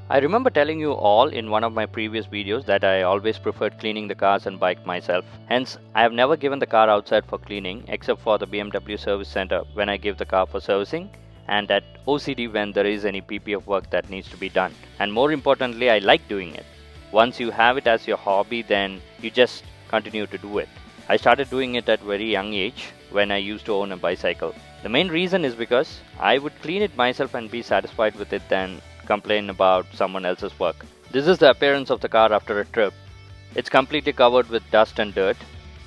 I remember telling you all in one of my previous videos that I always preferred cleaning the cars and bike myself. Hence, I have never given the car outside for cleaning except for the BMW service center when I give the car for servicing, and at OCD when there is any PP of work that needs to be done. And more importantly, I like doing it. Once you have it as your hobby, then you just continue to do it. I started doing it at a very young age when I used to own a bicycle. The main reason is because I would clean it myself and be satisfied with it than complain about someone else's work. This is the appearance of the car after a trip. It's completely covered with dust and dirt.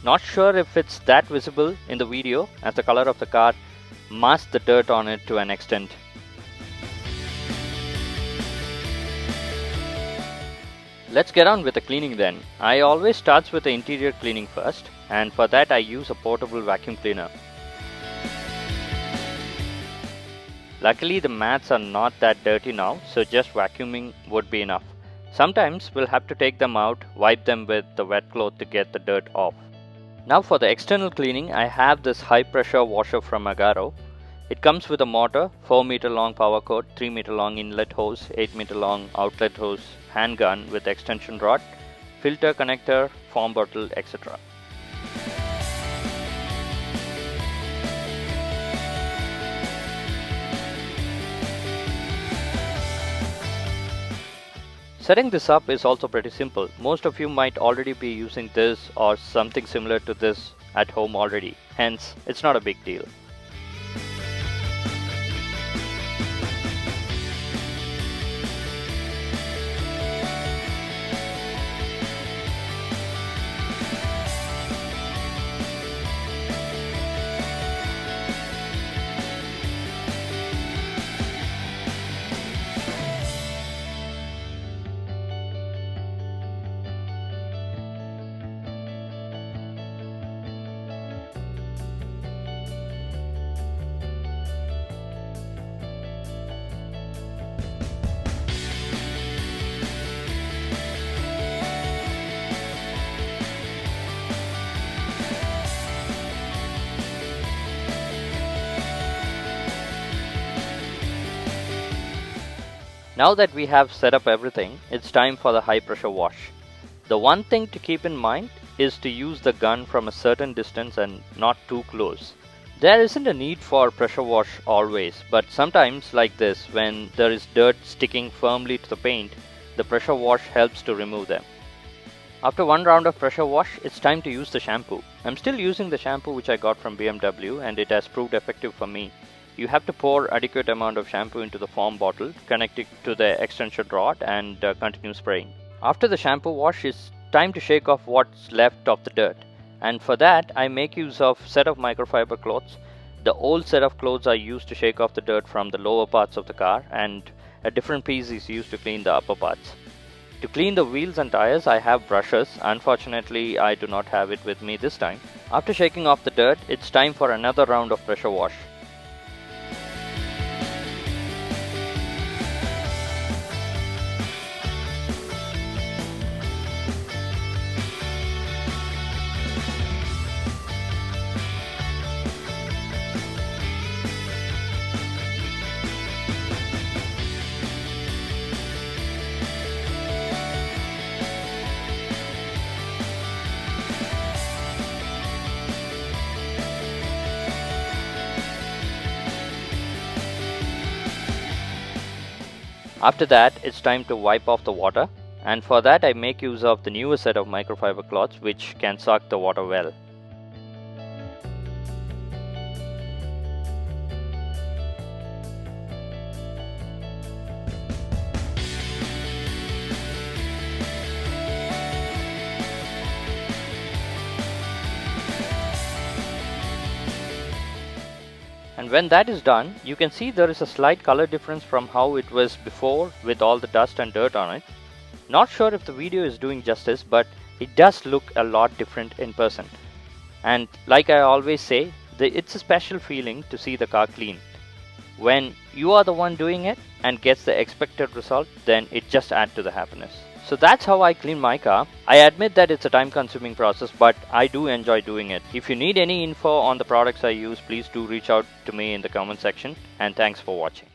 Not sure if it's that visible in the video as the color of the car masks the dirt on it to an extent. Let's get on with the cleaning then. I always start with the interior cleaning first, and for that I use a portable vacuum cleaner. Luckily the mats are not that dirty now, so just vacuuming would be enough. Sometimes we'll have to take them out, wipe them with the wet cloth to get the dirt off. Now for the external cleaning, I have this high pressure washer from Agaro. It comes with a motor, 4 meter long power cord, 3 meter long inlet hose, 8 meter long outlet hose, handgun with extension rod, filter connector, foam bottle, etc. Setting this up is also pretty simple. Most of you might already be using this or something similar to this at home already. Hence, it's not a big deal. Now that we have set up everything, it's time for the high pressure wash. The one thing to keep in mind is to use the gun from a certain distance and not too close. There isn't a need for pressure wash always, but sometimes like this, when there is dirt sticking firmly to the paint, the pressure wash helps to remove them. After one round of pressure wash, it's time to use the shampoo. I'm still using the shampoo which I got from BMW and it has proved effective for me. You have to pour adequate amount of shampoo into the foam bottle, connect it to the extension rod and continue spraying. After the shampoo wash, it's time to shake off what's left of the dirt. And for that, I make use of set of microfiber cloths. The old set of clothes are used to shake off the dirt from the lower parts of the car, and a different piece is used to clean the upper parts. To clean the wheels and tires, I have brushes. Unfortunately, I do not have it with me this time. After shaking off the dirt, it's time for another round of pressure wash. After that, it's time to wipe off the water, and for that I make use of the newer set of microfiber cloths which can suck the water well. And when that is done, you can see there is a slight color difference from how it was before with all the dust and dirt on it. Not sure if the video is doing justice, but it does look a lot different in person. And like I always say, it's a special feeling to see the car clean. When you are the one doing it and gets the expected result, then it just adds to the happiness. So that's how I clean my car. I admit that it's a time-consuming process, but I do enjoy doing it. If you need any info on the products I use, please do reach out to me in the comment section. And thanks for watching.